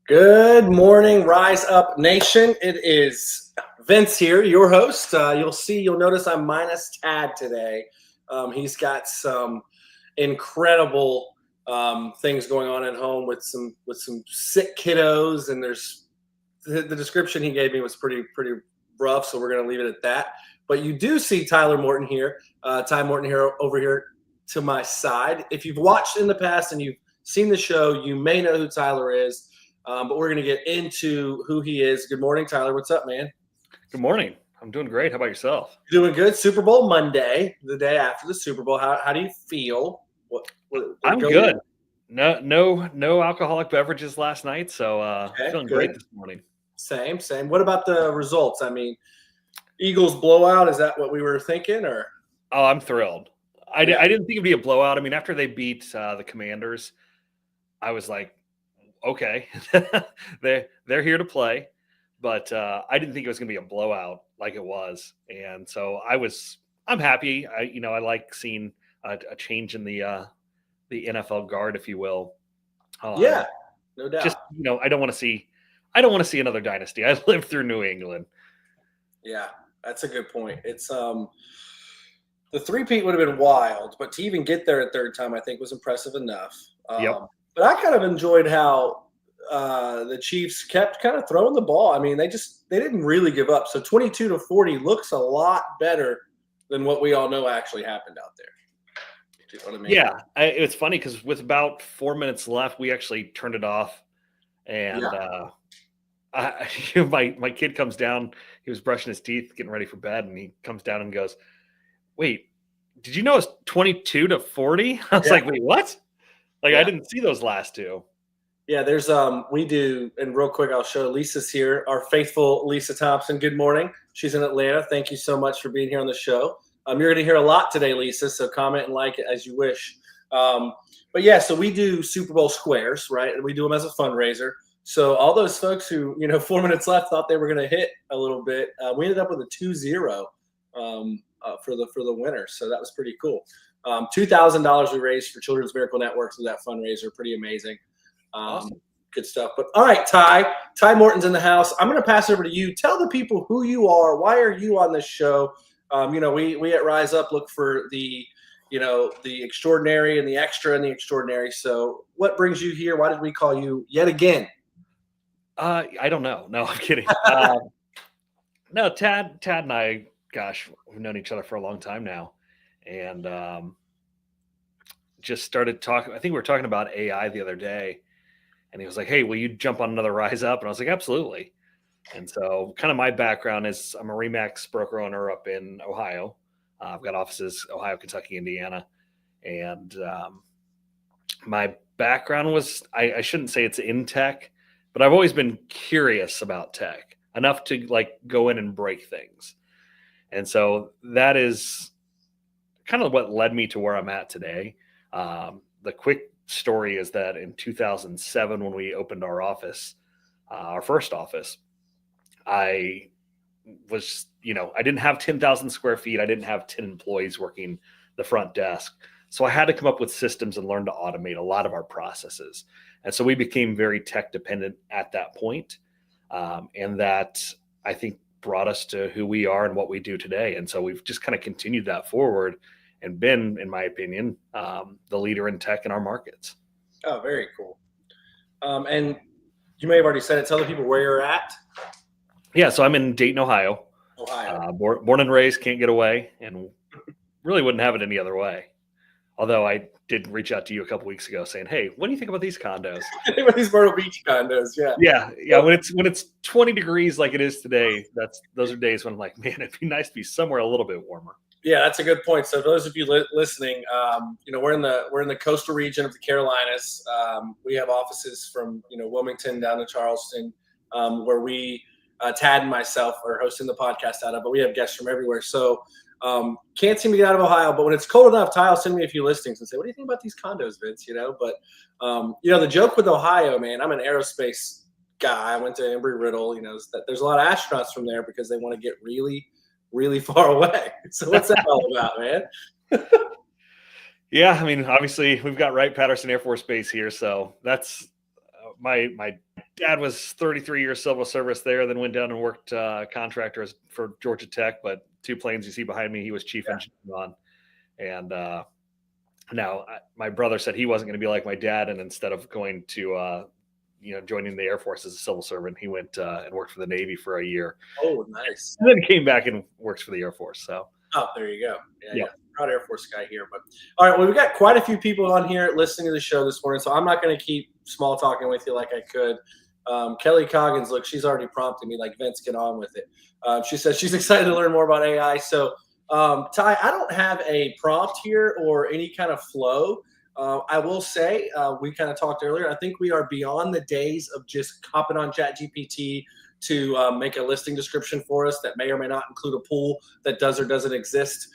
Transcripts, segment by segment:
Good morning, Rise Up Nation. It is Vince here, your host. You'll notice I'm minus Tad today. He's got some incredible things going on at home with some sick kiddos, and there's the description he gave me was pretty rough, so we're gonna leave it at that. But you do see Tyler Morton here, Ty Morton here over here to my side. If you've watched in the past and you've seen the show, you may know who Tyler is. But we're going to get into who he is. Good morning, Tyler. What's up, man? Good morning. I'm doing great. How about yourself? Doing good. Super Bowl Monday, the day after the Super Bowl. How do you feel? I'm good. No alcoholic beverages last night, so feeling good. Great this morning. Same. What about the results? I mean, Eagles blowout. Is that what we were thinking? Or I'm thrilled. I didn't think it'd be a blowout. I mean, after they beat the Commanders, I was like, okay, they're here to play, but I didn't think it was going to be a blowout like it was, and so I'm happy. I like seeing a change in the NFL guard, if you will. Yeah, no doubt. Just I don't want to see another dynasty. I lived through New England. Yeah, that's a good point. It's the three-peat would have been wild, but to even get there a third time, I think was impressive enough. Yep. But I kind of enjoyed how the Chiefs kept kind of throwing the ball. I mean, they didn't really give up. So 22-40 looks a lot better than what we all know actually happened out there. Do you know what I mean? Yeah, it's funny because with about 4 minutes left, we actually turned it off, and my kid comes down. He was brushing his teeth, getting ready for bed, and he comes down and goes, "Wait, did you know it's 22-40?" I was like, "Wait, what?" I didn't see those last two. Yeah, there's we do, and real quick, I'll show Lisa's here, our faithful Lisa Thompson. Good morning. She's in Atlanta. Thank you so much for being here on the show. You're going to hear a lot today, Lisa, so comment and like it as you wish. But yeah, so we do Super Bowl squares, right? And we do them as a fundraiser. So all those folks who, 4 minutes left thought they were going to hit a little bit, we ended up with a 2-0 for the winner. So that was pretty cool. $2,000 we raised for Children's Miracle Network through that fundraiser. Pretty amazing. Awesome. Good stuff. But all right, Ty Morton's in the house. I'm going to pass it over to you. Tell the people who you are. Why are you on this show? We at Rise Up look for the extraordinary and the extra and the extraordinary. So what brings you here? Why did we call you yet again? I don't know. No, I'm kidding. No, Tad and I, gosh, we've known each other for a long time now. And just started talking. I think we were talking about AI the other day, and he was like, "Hey, will you jump on another Rise Up?" And I was like, "Absolutely." And so, kind of my background is I'm a Remax broker owner up in Ohio. I've got offices Ohio, Kentucky, Indiana, and my background was I shouldn't say it's in tech, but I've always been curious about tech enough to go in and break things, and so that is kind of what led me to where I'm at today. The quick story is that in 2007, when we opened our office, our first office, I was, I didn't have 10,000 square feet. I didn't have 10 employees working the front desk. So I had to come up with systems and learn to automate a lot of our processes. And so we became very tech dependent at that point. And that I think brought us to who we are and what we do today. And so we've just kind of continued that forward and been, in my opinion, the leader in tech in our markets. Oh, very cool. And you may have already said it. Tell the people where you're at. Yeah, so I'm in Dayton, Ohio. Born and raised, can't get away, and really wouldn't have it any other way. Although I did reach out to you a couple weeks ago saying, "Hey, what do you think about these condos?" About these Myrtle Beach condos, yeah. When it's 20 degrees like it is today, those are days when I'm like, man, it'd be nice to be somewhere a little bit warmer. Yeah, that's a good point. So those of you listening, we're in the coastal region of the Carolinas. We have offices from Wilmington down to Charleston, where we Tad and myself are hosting the podcast out of. But we have guests from everywhere. So can't seem to get out of Ohio. But when it's cold enough, Ty will send me a few listings and say, "What do you think about these condos, Vince?" But the joke with Ohio, man, I'm an aerospace guy. I went to Embry-Riddle. Is that there's a lot of astronauts from there because they want to get really, really far away. So what's that all about, man? Yeah, I mean, obviously we've got Wright-Patterson Air Force Base here, so that's my dad was 33 years civil service there, then went down and worked contractors for Georgia Tech. But two planes you see behind me, he was chief engineer on. And now my brother said he wasn't going to be like my dad, and instead of going to joining the Air Force as a civil servant, he went and worked for the Navy for a year. Oh, nice. And then came back and works for the Air Force. So there you go. Yeah. Proud Air Force guy here. But all right, well, we've got quite a few people on here listening to the show this morning, so I'm not going to keep small talking with you like I could. Kelly Coggins, look, she's already prompted me like, Vince, get on with it. She says she's excited to learn more about AI. So Ty, I don't have a prompt here or any kind of flow. I will say, we kind of talked earlier, I think we are beyond the days of just hopping on ChatGPT to make a listing description for us that may or may not include a pool that does or doesn't exist.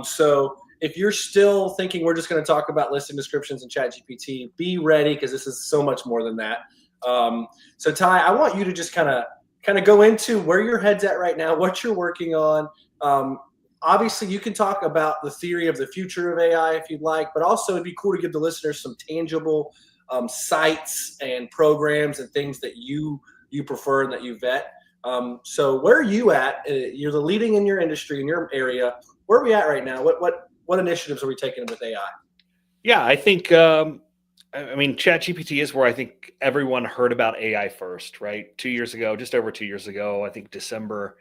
So if you're still thinking we're just going to talk about listing descriptions in ChatGPT, be ready, because this is so much more than that. So Ty, I want you to just kind of go into where your head's at right now, what you're working on. Obviously, you can talk about the theory of the future of AI if you'd like, but also it'd be cool to give the listeners some tangible sites and programs and things that you prefer and that you vet. So where are you at? You're the leading in your industry, in your area. Where are we at right now? What initiatives are we taking with AI? Yeah, I think, ChatGPT is where I think everyone heard about AI first, right? 2 years ago, just over 2 years ago, I think December,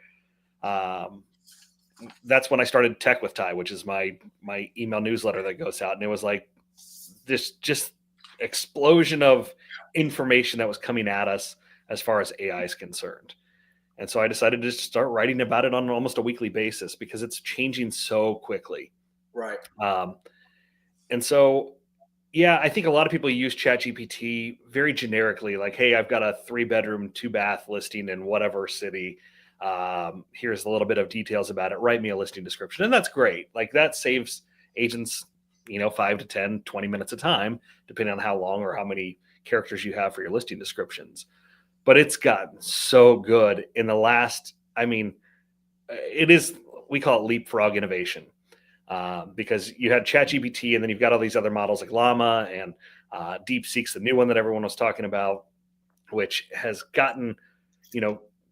that's when I started Tech with Ty, which is my email newsletter that goes out. And it was like this just explosion of information that was coming at us as far as AI is concerned. And so I decided to start writing about it on almost a weekly basis because it's changing so quickly. Right. And so, yeah, I think a lot of people use ChatGPT very generically, like, hey, I've got a 3-bedroom, 2-bath listing in whatever city. Here's a little bit of details about it. Write me a listing description. And that's great. Like, that saves agents, 5 to 10, 20 minutes of time, depending on how long or how many characters you have for your listing descriptions. But it's gotten so good in the last, we call it leapfrog innovation. Because you had ChatGPT and then you've got all these other models like Llama and DeepSeek's the new one that everyone was talking about, which has gotten,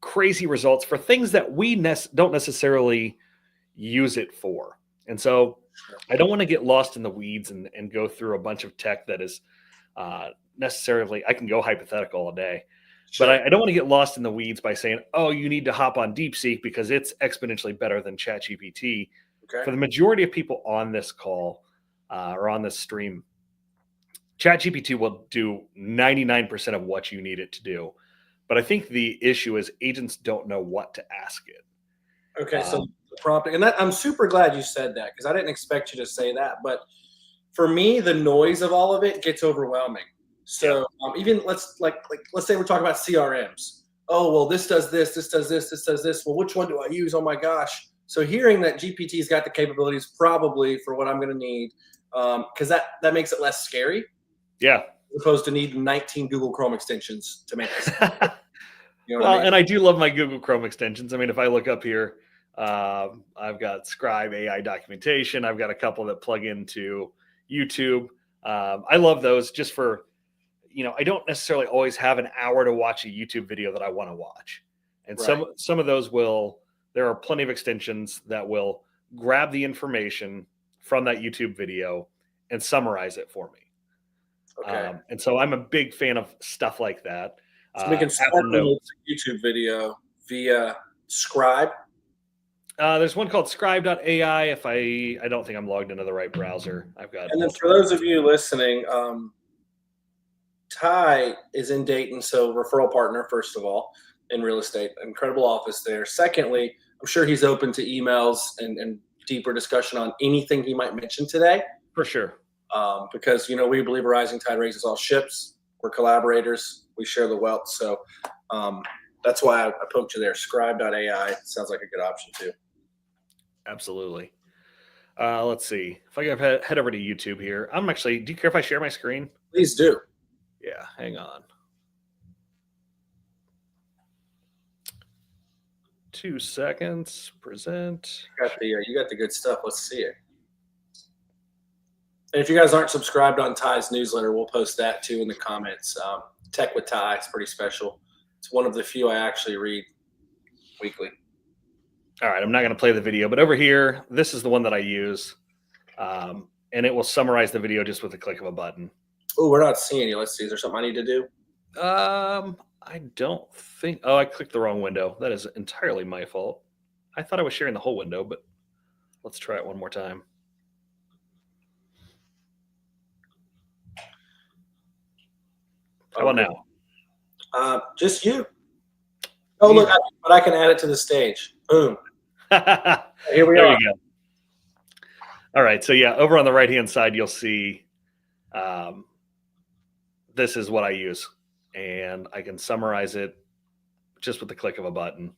crazy results for things that we don't necessarily use it for. And so I don't want to get lost in the weeds and go through a bunch of tech that is necessarily, I can go hypothetical all day, but I don't want to get lost in the weeds by saying, oh, you need to hop on DeepSeek because it's exponentially better than ChatGPT. Okay. For the majority of people on this call or on this stream, ChatGPT will do 99% of what you need it to do. But I think the issue is agents don't know what to ask it. Okay, so the prompting, and I'm super glad you said that because I didn't expect you to say that. But for me, the noise of all of it gets overwhelming. So even let's say we're talking about CRMs. Oh, well, this does this, this does this, this does this. Well, which one do I use? Oh my gosh. So hearing that GPT's got the capabilities probably for what I'm going to need, because that makes it less scary. Yeah. As opposed to needing 19 Google Chrome extensions to make this. And I do love my Google Chrome extensions. If I look up here, I've got Scribe AI documentation. I've got a couple that plug into YouTube. I love those just for, I don't necessarily always have an hour to watch a YouTube video that I want to watch. And some of those there are plenty of extensions that will grab the information from that YouTube video and summarize it for me. Okay. And so I'm a big fan of stuff like that. So we can start a YouTube video via Scribe. There's one called Scribe.ai. I don't think I'm logged into the right browser. I've got. And then for those of you listening, Ty is in Dayton, so referral partner first of all in real estate. Incredible office there. Secondly, I'm sure he's open to emails and deeper discussion on anything he might mention today. For sure. Because we believe a rising tide raises all ships. We're collaborators. We share the wealth. So that's why I poked you there. Scribe.ai sounds like a good option too. Absolutely. Let's see. If I head over to YouTube here, do you care if I share my screen? Please do. Yeah, hang on. 2 seconds. Present. You got the good stuff. Let's see it. And if you guys aren't subscribed on Ty's newsletter, we'll post that too in the comments. Tech with Ty. It's pretty special. It's one of the few I actually read weekly. All right, I'm not going to play the video, but over here, this is the one that I use, and it will summarize the video just with a click of a button. Oh, we're not seeing you. Let's see. Is there something I need to do? I don't think. Oh, I clicked the wrong window. That is entirely my fault. I thought I was sharing the whole window, but let's try it one more time. How about now? Just you. Oh, look, but I can add it to the stage. Boom. Here we are. There you go. All right. So yeah, over on the right-hand side, you'll see this is what I use. And I can summarize it just with the click of a button.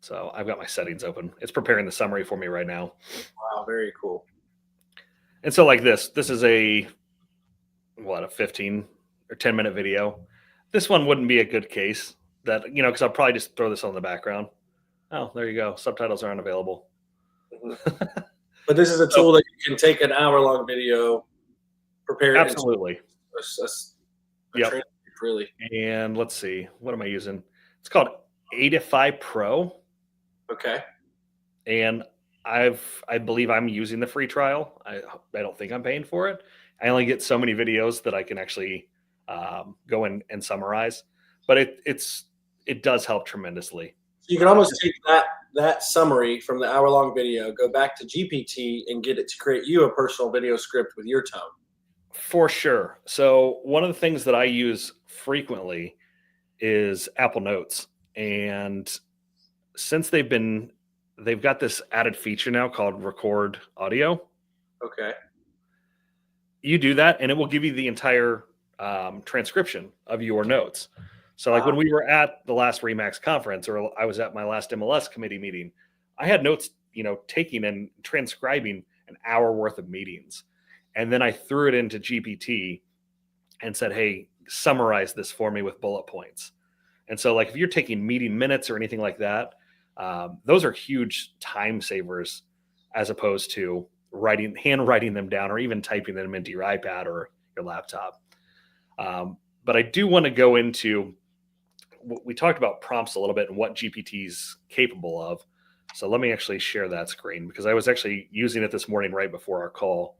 So I've got my settings open. It's preparing the summary for me right now. Wow, very cool. And so like this is a 15 or 10-minute video. This one wouldn't be a good case that, because I'll probably just throw this on the background. Oh, there you go. Subtitles aren't available. Mm-hmm. But this is a tool that you can take an hour-long video, prepare it. Absolutely. Yep. Really. And let's see, what am I using? It's called Adify Pro. Okay. And I believe I'm using the free trial. I don't think I'm paying for it. I only get so many videos that I can actually go in and summarize, but it does help tremendously. You can almost take that summary from the hour-long video, go back to GPT, and get it to create you a personal video script with your tone. For sure. So one of the things that I use frequently is Apple Notes. And since they've got this added feature now called Record Audio. Okay. You do that and it will give you the entire transcription of your notes. So like when we were at the last Remax conference, or I was at my last MLS committee meeting, I had notes, taking and transcribing an hour worth of meetings. And then I threw it into GPT and said, hey, summarize this for me with bullet points. And so like if you're taking meeting minutes or anything like that, those are huge time savers as opposed to handwriting them down or even typing them into your iPad or your laptop. But I do want to go into, we talked about prompts a little bit and what GPT's capable of. So let me actually share that screen because I was actually using it this morning right before our call.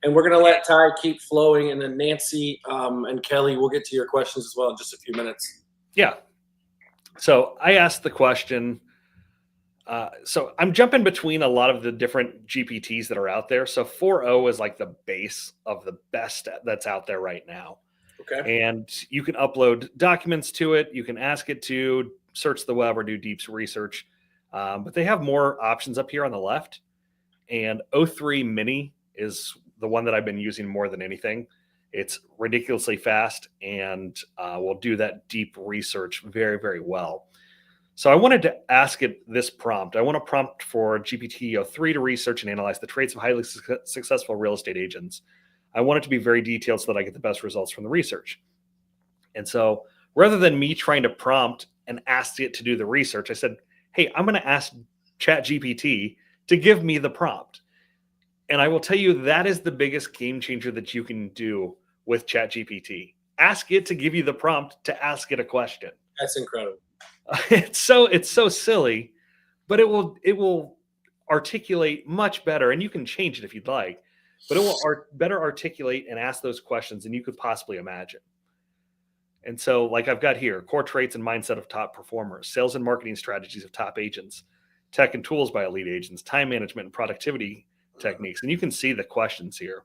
And we're going to let Ty keep flowing, and then Nancy and Kelly, we'll get to your questions as well in just a few minutes. Yeah. So I asked the question. So I'm jumping between a lot of the different GPTs that are out there. So 4.0 is like the base of the best that's out there right now. Okay. And you can upload documents to it. You can ask it to search the web or do deep research. But they have more options up here on the left. And O3 Mini is the one that I've been using more than anything. It's ridiculously fast and will do that deep research very, very well. So I wanted to ask it this prompt. I want a prompt for GPT-O3 to research and analyze the traits of highly successful real estate agents. I want it to be very detailed so that I get the best results from the research. And so rather than me trying to prompt and ask it to do the research, I said, hey, I'm going to ask ChatGPT to give me the prompt. And I will tell you that is the biggest game changer that you can do with ChatGPT. Ask it to give you the prompt to ask it a question. That's incredible. It's so silly, but it will articulate much better, and you can change it if you'd like, but it will better articulate and ask those questions than you could possibly imagine. And so like I've got here, core traits and mindset of top performers, sales and marketing strategies of top agents, tech and tools by elite agents, time management and productivity techniques. And you can see the questions here.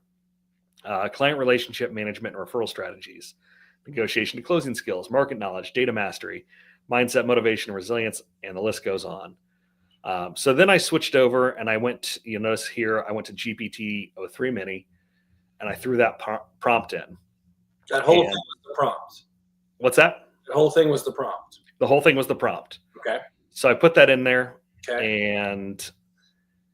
Client relationship management and referral strategies, negotiation to closing skills, market knowledge, data mastery, mindset, motivation, resilience, and the list goes on. So then I switched over and I went, you notice here, I went to GPT-O3 Mini and I threw that prompt in. That whole thing was the prompt. What's that? The whole thing was the prompt. The whole thing was the prompt. Okay. So I put that in there. Okay. And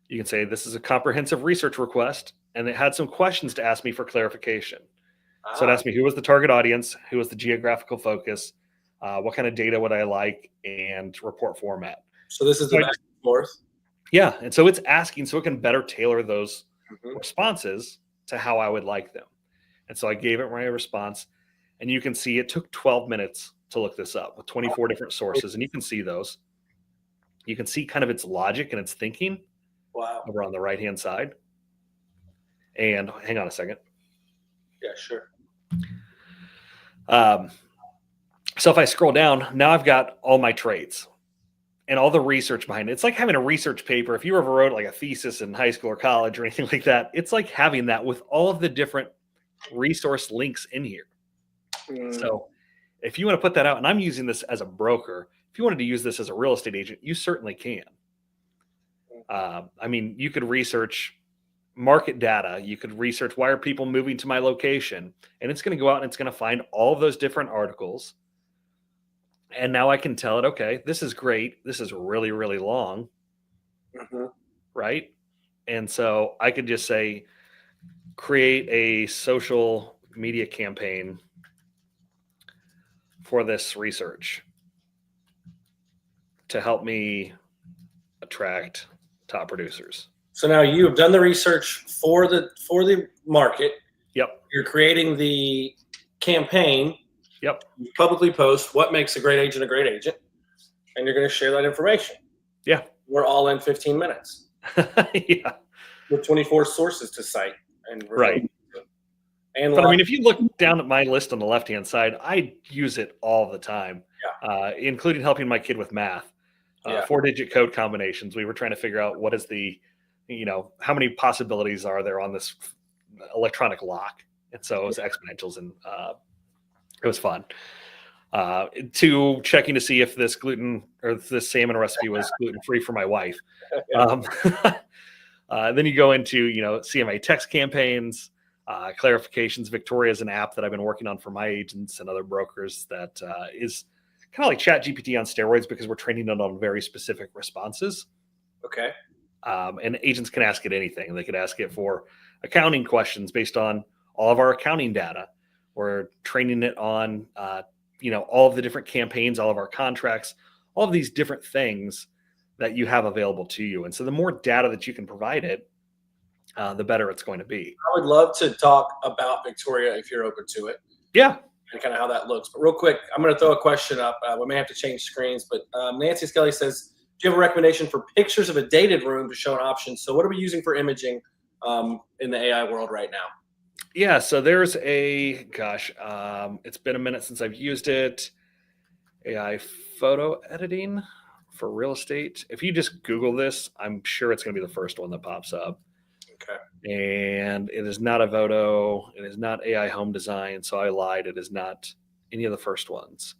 you can say, this is a comprehensive research request. And it had some questions to ask me for clarification. So it asked me, who was the target audience? Who was the geographical focus? What kind of data would I like, and report format. So this is the back and forth. Yeah. And so it's asking so it can better tailor those responses to how I would like them. And so I gave it my response. And you can see it took 12 minutes to look this up with 24 different sources. And you can see those. You can see kind of its logic and its thinking Wow. over on the right-hand side. And hang on a second. Yeah, sure. So if I scroll down, now I've got all my trades and all the research behind it. It's like having a research paper. If you ever wrote like a thesis in high school or college or anything like that, it's like having that with all of the different resource links in here. So if you want to put that out, and I'm using this as a broker, if you wanted to use this as a real estate agent, you certainly can. I mean, you could research market data. You could research, why are people moving to my location? And it's going to go out and it's going to find all of those different articles. And now I can tell it, okay, this is great. This is really, really long. Right. And so I could just say, create a social media campaign for this research to help me attract top producers. So now you have done the research for the market. Yep. You're creating the campaign. Yep. You publicly post what makes a great agent, and you're going to share that information. Yeah. We're all in 15 minutes. Yeah. With 24 sources to cite. And right. And but I mean, if you look down at my list on the left-hand side, I use it all the time, including helping my kid with math. 4-digit code combinations. We were trying to figure out what is the, how many possibilities are there on this electronic lock. And so it was exponentials, and it was fun. To checking to see if this gluten or this salmon recipe was gluten-free for my wife. Then you go into, CMA text campaigns, clarifications. Victoria is an app that I've been working on for my agents and other brokers that is kind of like ChatGPT on steroids, because we're training it on very specific responses. Okay. And agents can ask it anything. They could ask it for accounting questions based on all of our accounting data. We're training it on, all of the different campaigns, all of our contracts, all of these different things that you have available to you. And so the more data that you can provide it, the better it's going to be. I would love to talk about Victoria if you're open to it. Yeah. And kind of how that looks. But real quick, I'm going to throw a question up. We may have to change screens, but Nancy Skelly says, do you have a recommendation for pictures of a dated room to show an option? So what are we using for imaging in the AI world right now? Yeah, so there's it's been a minute since I've used it. AI photo editing for real estate. If you just Google this, I'm sure it's going to be the first one that pops up. Okay. And it is not a Voto. It is not AI home design. So I lied. It is not any of the first ones.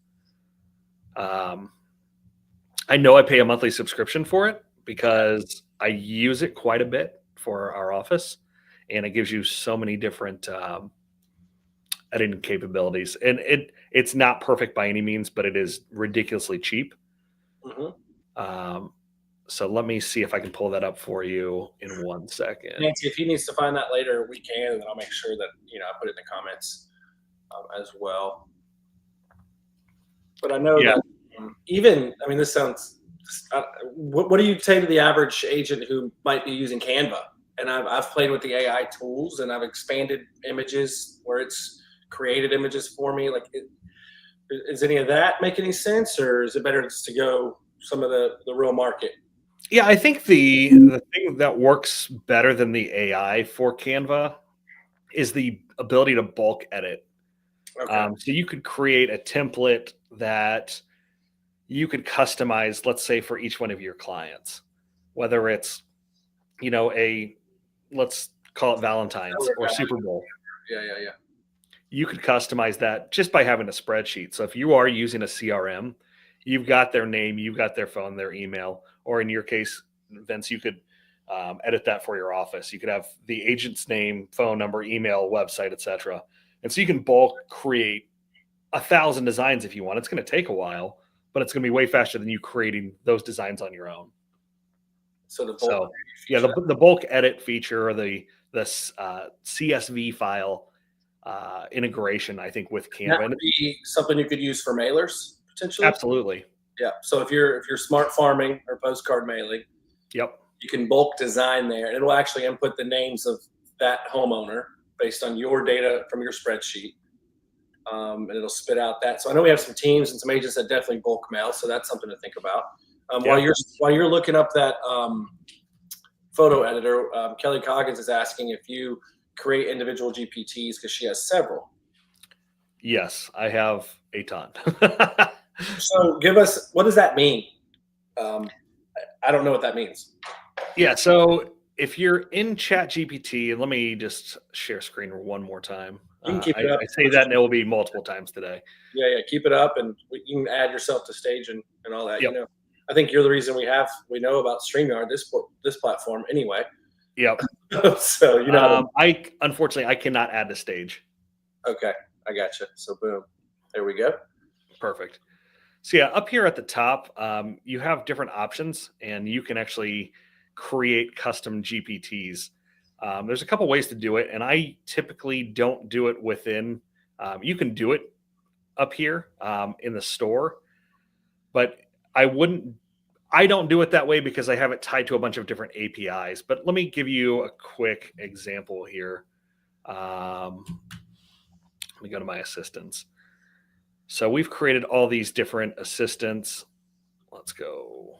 I know I pay a monthly subscription for it because I use it quite a bit for our office, and it gives you so many different editing capabilities. And it's not perfect by any means, but it is ridiculously cheap. So let me see if I can pull that up for you in 1 second. Nancy, if he needs to find that later, we can, and then I'll make sure that I put it in the comments as well. But I know that this sounds. What do you say to the average agent who might be using Canva? And I've played with the AI tools, and I've expanded images where it's created images for me. Like, does any of that make any sense, or is it better just to go some of the real market? Yeah, I think the thing that works better than the AI for Canva is the ability to bulk edit. Okay. So you could create a template that you could customize, let's say, for each one of your clients, whether it's, let's call it Valentine's or Super Bowl. Yeah. You could customize that just by having a spreadsheet. So if you are using a CRM, you've got their name, you've got their phone, their email, or in your case, Vince, you could edit that for your office. You could have the agent's name, phone number, email, website, etc. And so you can bulk create 1,000 designs if you want. It's going to take a while, but it's going to be way faster than you creating those designs on your own. So the bulk, the bulk edit feature, or the CSV file integration, I think, with Canva, that would be something you could use for mailers potentially. Absolutely. Yeah. So if you're smart farming or postcard mailing, yep, you can bulk design there, and it will actually input the names of that homeowner based on your data from your spreadsheet. and it'll spit out that. So I know we have some teams and some agents that definitely bulk mail, so that's something to think about. Yeah. While you're looking up that photo editor, Kelly Coggins is asking if you create individual GPTs because she has several. Yes, I have a ton. So give us, what does that mean? I don't know what that means. Yeah, so if you're in ChatGPT, and let me just share screen one more time. You can keep it up. I say that, and it will be multiple times today. Yeah, keep it up, and you can add yourself to stage and all that. Yep. You know, I think you're the reason we know about StreamYard, this platform anyway. Yep. So you know, unfortunately I cannot add the stage. Okay, I gotcha. So boom, there we go. Perfect. So yeah, up here at the top, you have different options, and you can actually create custom GPTs. There's a couple ways to do it, and I typically don't do it within. You can do it up here in the store, but I don't do it that way because I have it tied to a bunch of different APIs. But let me give you a quick example here. Let me go to my assistants. So we've created all these different assistants. Let's go.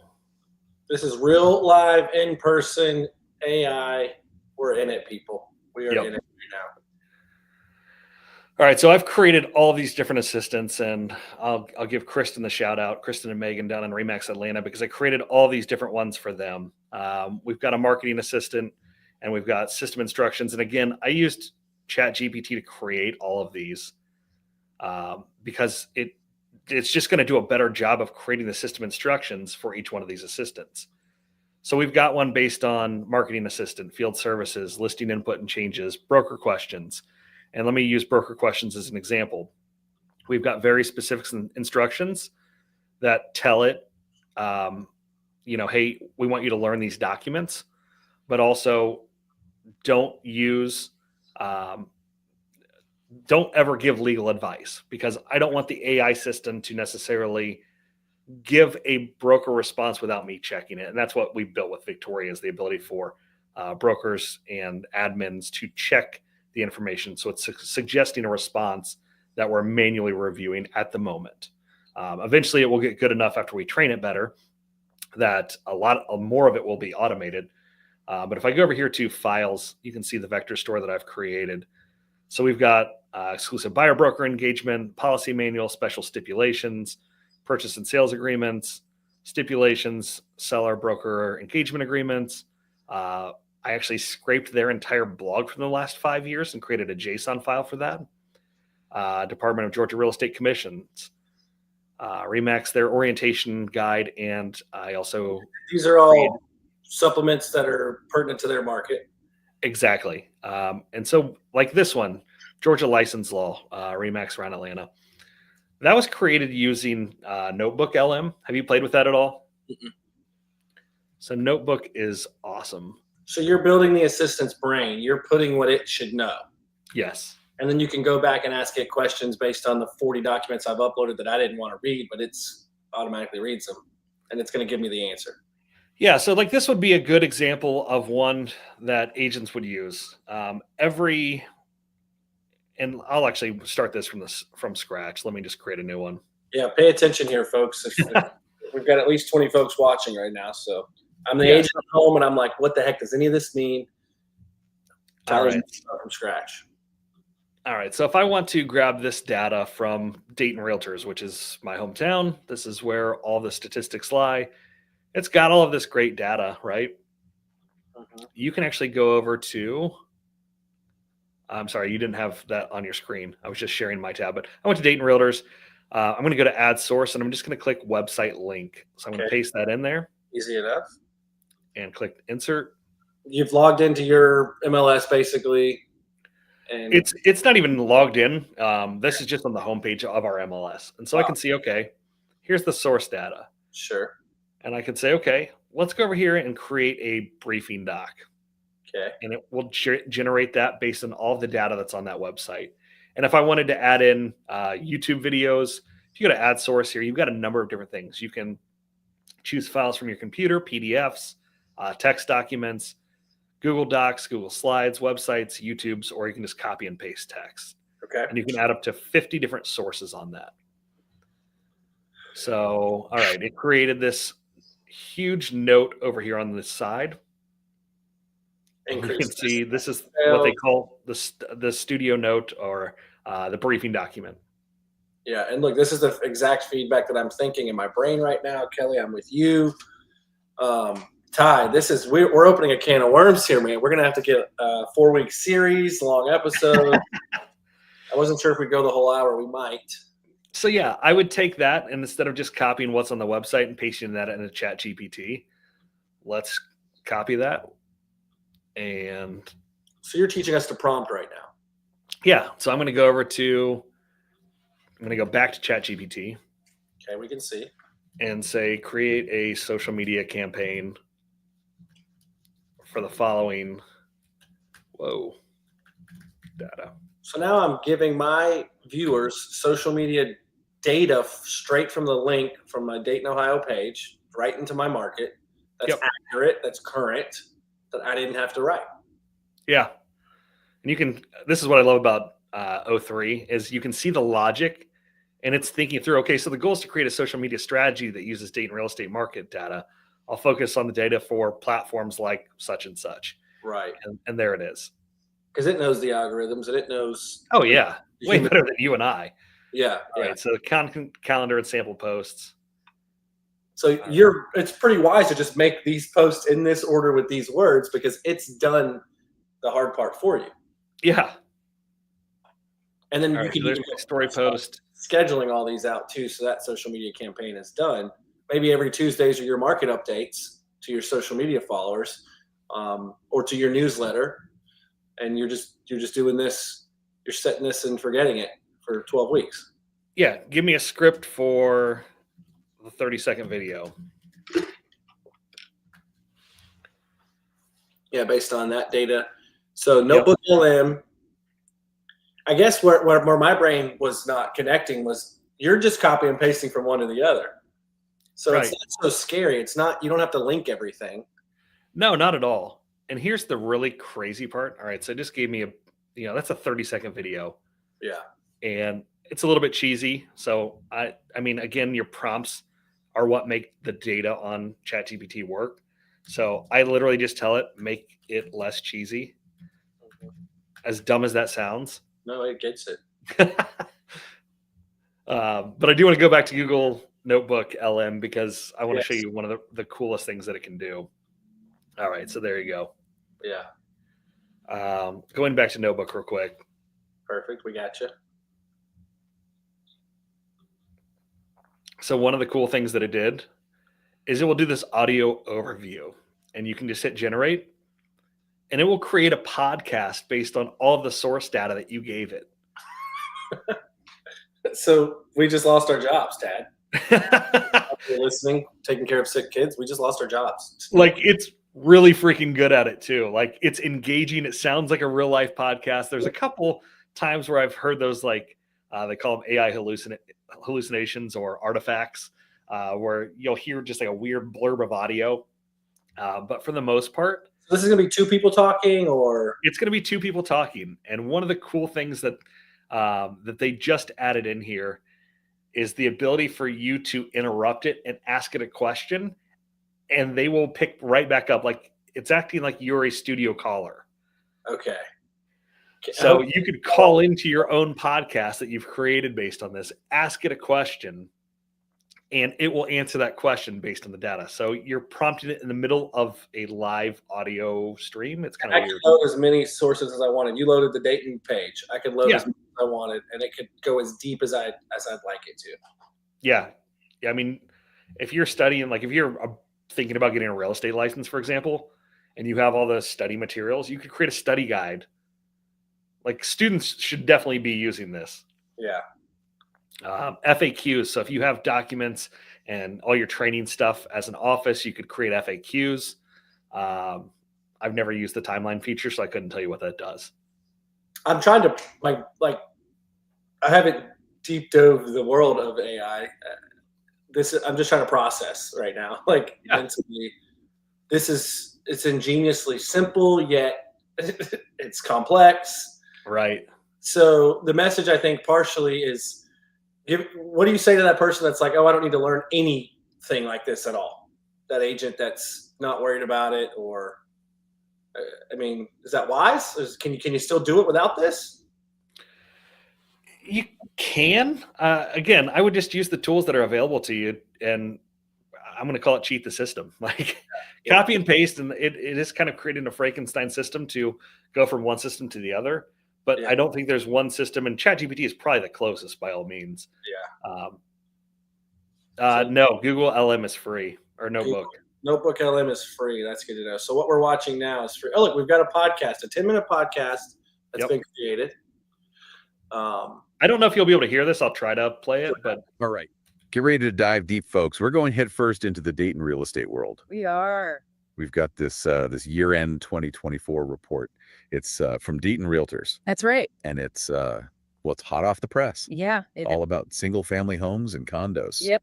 This is real live in person AI. We're in it, people. We are in it right now. All right, so I've created all these different assistants, and I'll give Kristen the shout out, Kristen and Megan down in Remax Atlanta, because I created all these different ones for them. We've got a marketing assistant, and we've got system instructions. And again, I used ChatGPT to create all of these because it's just going to do a better job of creating the system instructions for each one of these assistants. So we've got one based on marketing assistant, field services, listing input and changes, broker questions. And let me use broker questions as an example. We've got very specific instructions that tell it, hey, we want you to learn these documents, but also don't ever give legal advice, because I don't want the AI system to necessarily give a broker response without me checking it. And that's what we built with Victoria, is the ability for brokers and admins to check the information. So it's suggesting a response that we're manually reviewing at the moment. Eventually it will get good enough after we train it better that a lot more of it will be automated. But if I go over here to files, you can see the vector store that I've created. So we've got exclusive buyer broker engagement, policy manual, special stipulations, purchase and sales agreements, stipulations, seller broker engagement agreements. I actually scraped their entire blog from the last 5 years and created a JSON file for that. Department of Georgia Real Estate Commissions, Remax, their orientation guide, and I also... These are all supplements that are pertinent to their market. Exactly. And so like this one, Georgia License Law, Remax around Atlanta. That was created using Notebook LM. Have you played with that at all? Mm-mm. So Notebook is awesome. So you're building the assistant's brain. You're putting what it should know. Yes. And then you can go back and ask it questions based on the 40 documents I've uploaded that I didn't want to read, but it's automatically reads them, and it's going to give me the answer. Yeah, so like this would be a good example of one that agents would use. And I'll actually start this from scratch. Let me just create a new one. Yeah, pay attention here, folks. We've got at least 20 folks watching right now, so I'm the agent at home, and I'm like, what the heck does any of this mean? All right. Start from scratch. All right, so if I want to grab this data from Dayton Realtors, which is my hometown, this is where all the statistics lie. It's got all of this great data, right? Mm-hmm. You can actually go over to, I'm sorry, you didn't have that on your screen. I was just sharing my tab, but I went to Dayton Realtors. I'm going to go to add source, and I'm just going to click website link. So I'm going to paste that in there. Easy enough. And click insert. You've logged into your MLS basically. And it's not even logged in. This is just on the homepage of our MLS. And so I can see, okay, here's the source data. Sure. And I can say, okay, let's go over here and create a briefing doc. Okay. And it will generate that based on all the data that's on that website. And if I wanted to add in YouTube videos, if you go to add source here, you've got a number of different things. You can choose files from your computer, PDFs, text documents, Google Docs, Google Slides, websites, YouTubes, or you can just copy and paste text. Okay. And you can add up to 50 different sources on that. So, all right, it created this huge note over here on this side. And you can see this is what they call the studio note, or the briefing document. Yeah, and look, this is the exact feedback that I'm thinking in my brain right now. Kelly, I'm with you. Ty, we're opening a can of worms here, man. We're gonna have to get a 4-week series, long episode. I wasn't sure if we'd go the whole hour. We might. So yeah, I would take that, and instead of just copying what's on the website and pasting that in a Chat GPT, let's copy that. And so you're teaching us to prompt right now. Yeah. So I'm going to go back to Chat GPT. Okay, we can see. And say, create a social media campaign for the following. Data. So now I'm giving my viewers social media data straight from the link from my Dayton, Ohio page, right into my market. That's accurate. That's current. That I didn't have to write. Yeah. And this is what I love about O3 is you can see the logic, and it's thinking through, okay, so the goal is to create a social media strategy that uses Dayton real estate market data. I'll focus on the data for platforms like such and such. Right. And there it is. Because it knows the algorithms and it knows. Oh, yeah. Way better than you and I. Yeah. All right. So content calendar and sample posts. So it's pretty wise to just make these posts in this order with these words, because it's done the hard part for you. Yeah. And then you can use story post, scheduling all these out too, so that social media campaign is done. Maybe every Tuesdays are your market updates to your social media followers, or to your newsletter, and you're just doing this. You're setting this and forgetting it for 12 weeks. Yeah, give me a script for the 30-second video. Yeah, based on that data. So Notebook LM. I guess where my brain was not connecting was you're just copy and pasting from one to the other. So It's not so scary. It's not, you don't have to link everything. No, not at all. And here's the really crazy part. All right, so it just gave me that's a 30-second video. Yeah. And it's a little bit cheesy. So I mean, again, your prompts are what make the data on ChatGPT work. So I literally just tell it, make it less cheesy. As dumb as that sounds. No, it gets it. But I do want to go back to Google Notebook LM because I want to show you one of the coolest things that it can do. All right, so there you go. Yeah. Going back to Notebook real quick. Perfect, we got you. So one of the cool things that it did is it will do this audio overview, and you can just hit generate, and it will create a podcast based on all of the source data that you gave it. So we just lost our jobs, Tad. You're listening, taking care of sick kids. We just lost our jobs. Like, it's really freaking good at it too. Like, it's engaging. It sounds like a real life podcast. There's a couple times where I've heard those, like they call them AI hallucinations or artifacts, where you'll hear just like a weird blurb of audio. But for the most part, this is going to be two people talking, or it's going to be two people talking. And one of the cool things that they just added in here is the ability for you to interrupt it and ask it a question, and they will pick right back up. Like, it's acting like you're a studio caller. Okay. So you could call into your own podcast that you've created based on this, ask it a question, and it will answer that question based on the data. So you're prompting it in the middle of a live audio stream. It's kind of weird. I could load as many sources as I wanted. You loaded the Dayton page. I could load as many as I wanted, and it could go as deep as I'd like it to. Yeah. I mean, if you're studying, like if you're thinking about getting a real estate license, for example, and you have all the study materials, you could create a study guide. Like, students should definitely be using this. Yeah. FAQs. So if you have documents and all your training stuff as an office, you could create FAQs. I've never used the timeline feature, so I couldn't tell you what that does. I'm trying to like I haven't deep dove the world of AI. I'm just trying to process right now. Like, mentally, it's ingeniously simple, yet it's complex. Right. So the message, I think, partially is, what do you say to that person that's like, oh, I don't need to learn anything like this at all? That agent that's not worried about it, or I mean, is that wise? Can you still do it without this? You can. Again, I would just use the tools that are available to you, and I'm going to call it cheat the system. Like copy and paste, and it is kind of creating a Frankenstein system to go from one system to the other. But I don't think there's one system, and ChatGPT is probably the closest by all means. No, Google LM is free, or Notebook. Notebook LM is free. That's good to know. So what we're watching now is free. Oh, look, we've got a podcast, a 10-minute podcast that's been created. I don't know if you'll be able to hear this. I'll try to play it, but all right. Get ready to dive deep, folks. We're going head first into the Dayton real estate world. We are. We've got this year-end 2024 report. It's from Dayton Realtors. That's right. And it's it's hot off the press. Yeah. All about single-family homes and condos. Yep.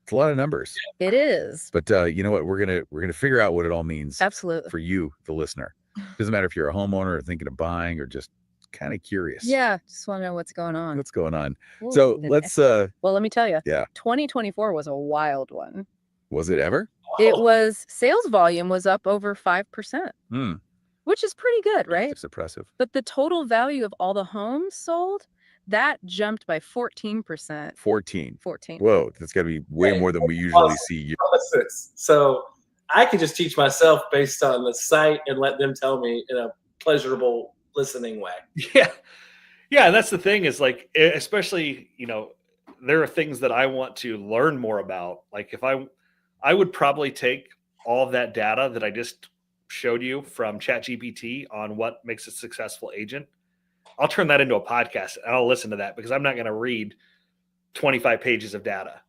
It's a lot of numbers. It is. But you know what? We're gonna figure out what it all means. Absolutely. For you, the listener. Doesn't matter if you're a homeowner or thinking of buying or just kind of curious. Yeah. Just want to know what's going on. What's going on? Ooh, So let's well, let me tell you. Yeah. 2024 was a wild one. Was it ever? It was. Sales volume was up over 5%. Which is pretty good, right? It's impressive. But the total value of all the homes sold, that jumped by 14%. 14. Whoa, that's got to be way more than we usually see. So I can just teach myself based on the site and let them tell me in a pleasurable listening way. Yeah. And that's the thing is, like, especially, there are things that I want to learn more about. Like if I would probably take all of that data that I just showed you from ChatGPT on what makes a successful agent. I'll turn that into a podcast and I'll listen to that, because I'm not going to read 25 pages of data.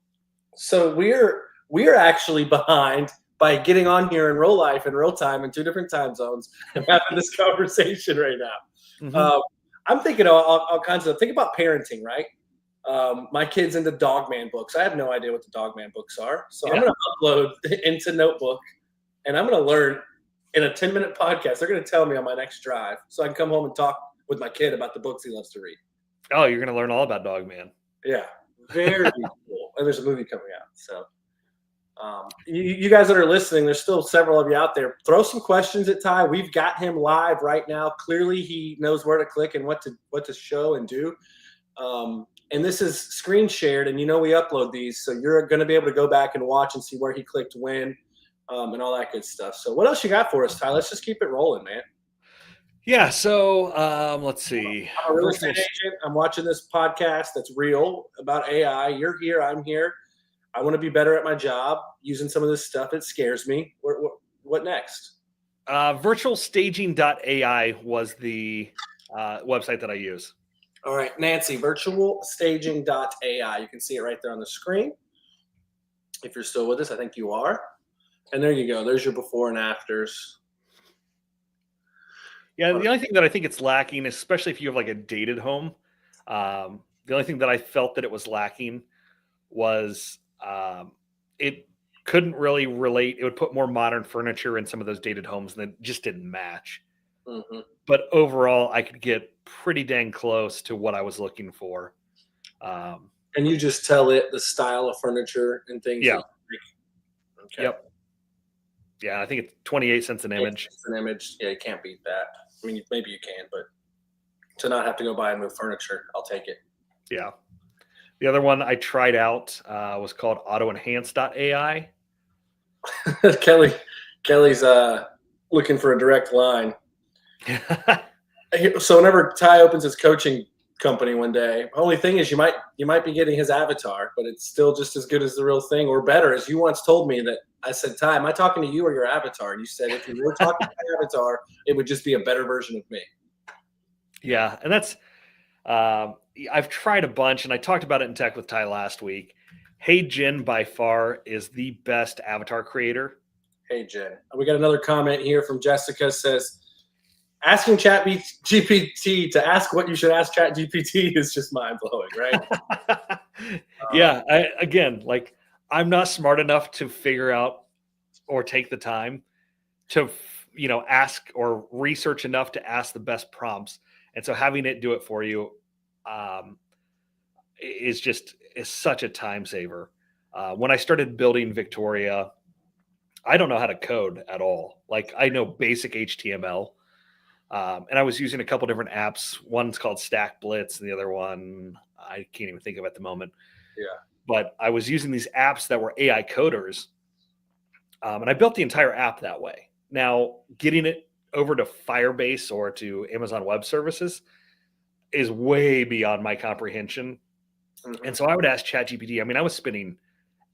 So we're actually behind by getting on here in real life, in real time, in 2 different time zones, and having this conversation right now. Mm-hmm. I'm thinking all kinds of, think about parenting, right? My kid's into Dogman books. I have no idea what the Dogman books are. So I'm going to upload into Notebook, and I'm going to learn in a 10-minute podcast. They're going to tell me on my next drive, so I can come home and talk with my kid about the books he loves to read. Oh, you're going to learn all about Dogman. Yeah, very cool. And there's a movie coming out. So you guys that are listening, there's still several of you out there. Throw some questions at Ty. We've got him live right now. Clearly, he knows where to click and what to show and do. And this is screen shared, and we upload these, so you're going to be able to go back and watch and see where he clicked when, and all that good stuff. So what else you got for us, Ty? Let's just keep it rolling, man. Yeah. So let's see. I'm a real estate agent. I'm watching this podcast that's real about AI. You're here. I'm here. I want to be better at my job using some of this stuff. It scares me. What next? Virtualstaging.ai was the website that I use. All right, Nancy, virtualstaging.ai. You can see it right there on the screen. If you're still with us, I think you are. And there you go. There's your before and afters. Yeah, the only thing that I think it's lacking, especially if you have like a dated home, the only thing that I felt that it was lacking was it couldn't really relate. It would put more modern furniture in some of those dated homes, and it just didn't match. Mm-hmm. But overall, I could get pretty dang close to what I was looking for. And you just tell it the style of furniture and things. Yeah. Okay. Yep. Yeah, I think it's 28 cents an image. It's an image. Yeah, you can't beat that. I mean, maybe you can, but to not have to go buy and move furniture, I'll take it. Yeah. The other one I tried out was called AutoEnhance.ai. Kelly's looking for a direct line. So whenever Ty opens his coaching company one day, only thing is you might be getting his avatar, but it's still just as good as the real thing, or better. As you once told me, that I said, Ty, am I talking to you or your avatar? And you said, if you were talking to my avatar, it would just be a better version of me. Yeah, and that's I've tried a bunch, and I talked about it in Tech with Ty last week. Hey Jen by far is the best avatar creator. Hey Jen. We got another comment here from Jessica. Says, asking ChatGPT to ask what you should ask ChatGPT is just mind-blowing, right? Yeah, I'm not smart enough to figure out or take the time to ask or research enough to ask the best prompts. And so having it do it for you is such a time saver. When I started building Victoria, I don't know how to code at all. Like, I know basic HTML. And I was using a couple different apps. One's called Stack Blitz, and the other one I can't even think of at the moment. Yeah. But I was using these apps that were AI coders, and I built the entire app that way. Now, getting it over to Firebase or to Amazon Web Services is way beyond my comprehension. Mm-hmm. And so I would ask ChatGPT. I mean, I was spending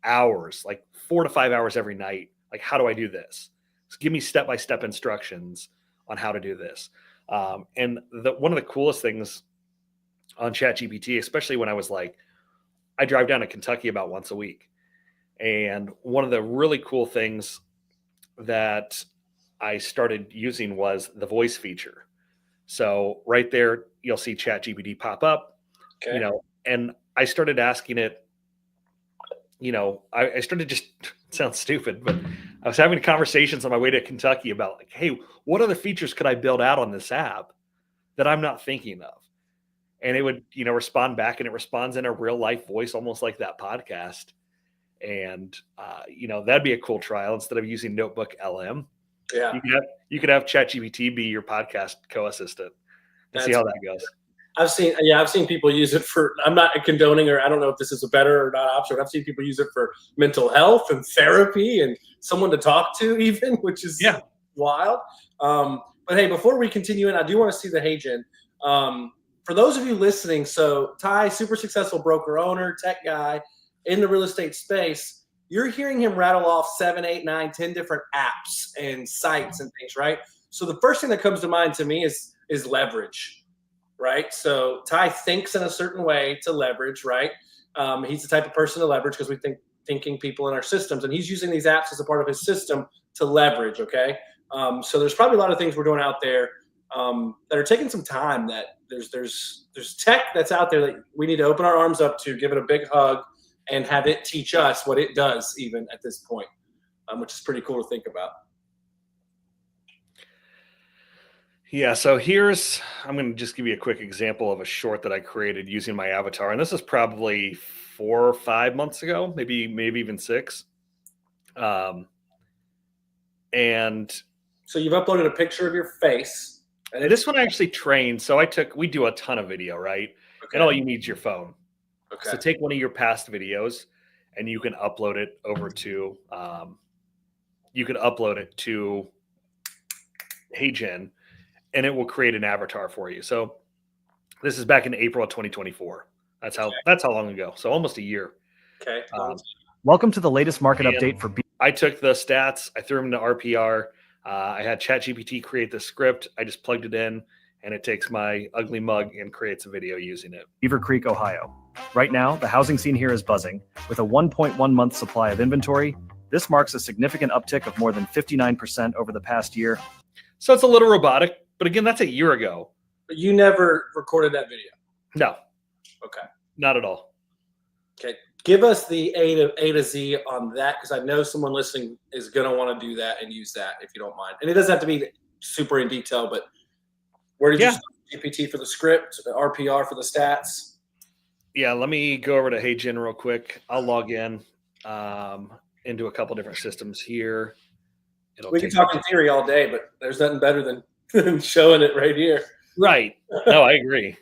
hours, like 4 to 5 hours every night. Like, how do I do this? So give me step-by-step instructions on how to do this. And one of the coolest things on ChatGPT, especially when I was like, I drive down to Kentucky about once a week. And one of the really cool things that I started using was the voice feature. So right there, you'll see ChatGPT pop up, Okay. And I started asking it, I started just, it sounds stupid, but I was having conversations on my way to Kentucky about like, hey, what other features could I build out on this app that I'm not thinking of? And it would, respond back, and it responds in a real life voice, almost like that podcast. And, that'd be a cool trial instead of using Notebook LM. Yeah. You could have ChatGPT be your podcast co-assistant and see how that goes. I've seen people use it for, I'm not condoning, or I don't know if this is a better or not option. I've seen people use it for mental health and therapy and someone to talk to even, which is wild. But hey, before we continue in, I do want to see the HeyGen. For those of you listening, so Ty, super successful broker owner, tech guy in the real estate space, you're hearing him rattle off 7, 8, 9, 10 different apps and sites and things, right? So the first thing that comes to mind to me is leverage, right? So Ty thinks in a certain way to leverage, right? He's the type of person to leverage because we thinking people in our systems, and he's using these apps as a part of his system to leverage, okay? So there's probably a lot of things we're doing out there that are taking some time. That there's tech that's out there that we need to open our arms up to, give it a big hug, and have it teach us what it does even at this point, which is pretty cool to think about. Yeah, so I'm going to just give you a quick example of a short that I created using my avatar. And this is probably 4 or 5 months ago, maybe even 6. And so you've uploaded a picture of your face. And this one I actually trained. So we do a ton of video, right? Okay. And all you need is your phone. Okay. So take one of your past videos and you can upload it over to, HeyGen, and it will create an avatar for you. So this is back in April of 2024. That's how long ago. So almost a year. Okay. Welcome to the latest market update for I took the stats, I threw them into RPR. I had ChatGPT create the script. I just plugged it in, and it takes my ugly mug and creates a video using it. Beaver Creek, Ohio. Right now, the housing scene here is buzzing. With a 1.1 month supply of inventory, this marks a significant uptick of more than 59% over the past year. So it's a little robotic, but again, that's a year ago. But you never recorded that video? No. Okay. Not at all. Okay. Give us the A to Z on that, because I know someone listening is going to want to do that and use that, if you don't mind. And it doesn't have to be super in detail, but where did you start? GPT for the script, the RPR for the stats? Yeah, let me go over to HeyGen real quick. I'll log in into a couple different systems here. We can talk in theory all day, but there's nothing better than showing it right here. Right. No, I agree.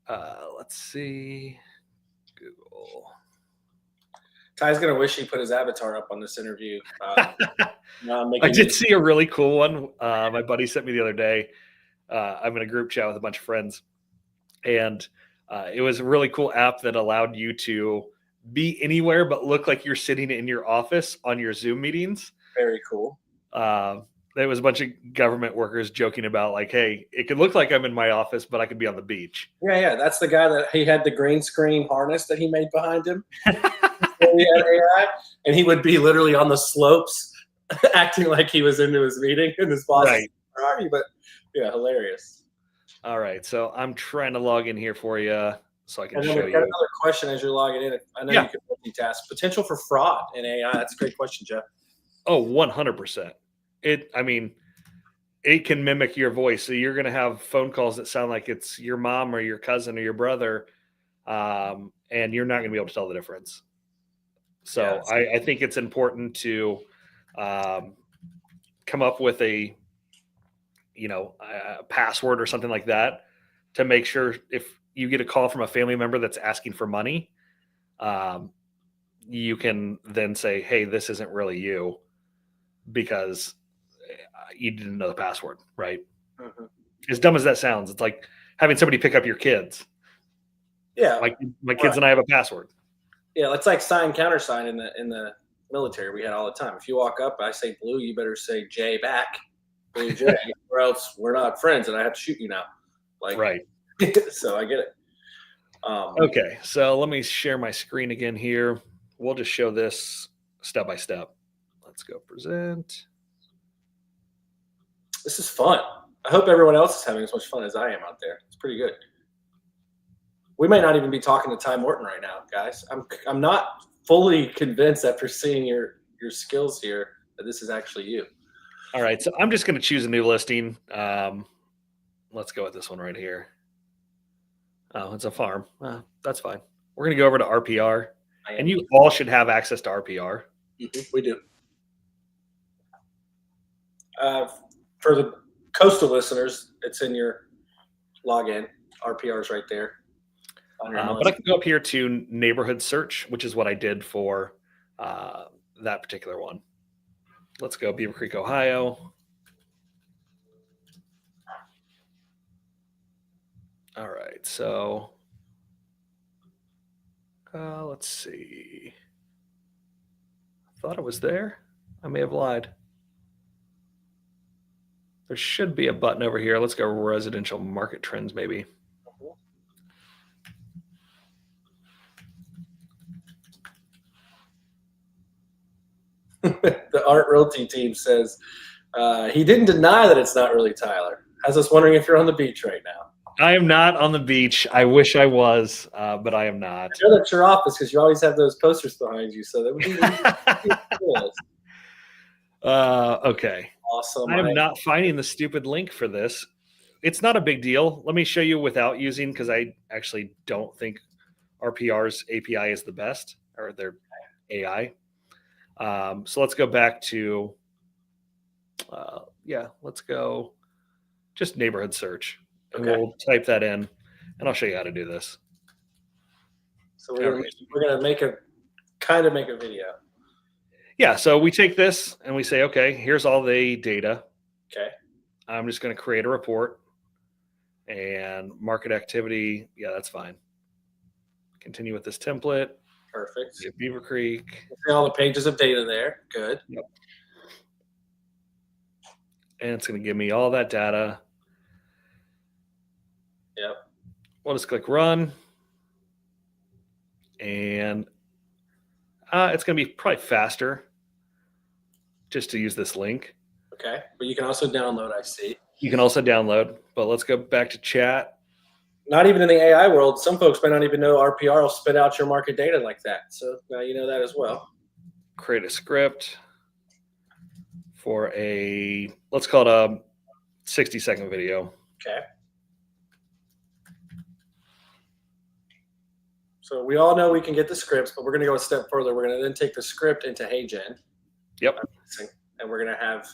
Let's see. Google. Ty's going to wish he put his avatar up on this interview. I did see a really cool one. My buddy sent me the other day. I'm in a group chat with a bunch of friends, and it was a really cool app that allowed you to be anywhere but look like you're sitting in your office on your Zoom meetings. Very cool. There was a bunch of government workers joking about like, hey, it could look like I'm in my office, but I could be on the beach. Yeah. That's the guy that he had the green screen harness that he made behind him. He had AI, and he would be literally on the slopes acting like he was into his meeting, and his boss right. Where are you? But yeah, hilarious. All right. So I'm trying to log in here for you so I can show you. Another question as you're logging in. I know you can multitask. Potential for fraud in AI. That's a great question, Jeff. Oh, 100%. it can mimic your voice. So you're going to have phone calls that sound like it's your mom or your cousin or your brother, and you're not going to be able to tell the difference. So I think it's important to come up with a password or something like that to make sure if you get a call from a family member that's asking for money, you can then say, hey, this isn't really you because you didn't know the password, right? Mhm. As dumb as that sounds, it's like having somebody pick up your kids. Yeah, Like my kids and I have a password. yeah, it's like sign countersign in the military. We had all the time. If you walk up, I say blue, you better say J back, blue J, or else we're not friends, and I have to shoot you now. Like, Right. So I get it. Okay, so let me share my screen again here. We'll just show this step by step. Let's go present. This is fun. I hope everyone else is having as much fun as I am out there. It's pretty good. We might not even be talking to Ty Morton right now, guys. I'm not fully convinced after seeing your skills here that this is actually you. All right, so I'm just going to choose a new listing. Let's go with this one right here. Oh, it's a farm. That's fine. We're going to go over to RPR, and you all should have access to RPR. We do. For the coastal listeners, it's in your login. RPR is right there. But I can go up here to neighborhood search, which is what I did for that particular one. Let's go Beaver Creek, Ohio. All right, so let's see. I thought it was there. I may have lied. There should be a button over here. Let's go residential market trends, maybe. The Art Realty team says he didn't deny that it's not really Tyler. Has us wondering if you're on the beach right now. I am not on the beach. I wish I was, but I am not. I know that's your office because you always have those posters behind you, so that would be cool. Okay. Awesome. I am not finding the stupid link for this. It's not a big deal. Let me show you without using, because I actually don't think RPR's API is the best, or their AI. So let's go back to, let's go just neighborhood search. And we'll type that in, and I'll show you how to do this. So we're gonna make a video. Yeah, so we take this and we say, okay, here's all the data. Okay. I'm just going to create a report and market activity. Yeah, that's fine. Continue with this template. Perfect. Beaver Creek. See all the pages of data there. Good. Yep. And it's going to give me all that data. Yep. We'll just click run. And it's going to be probably faster just to use this link. Okay. But you can also download, I see. You can also download, but let's go back to chat. Not even in the AI world, some folks might not even know RPR will spit out your market data like that. So now you know that as well. Create a script for let's call it a 60-second video. Okay. So we all know we can get the scripts, but we're going to go a step further. We're going to then take the script into HeyGen. Yep. And we're going to have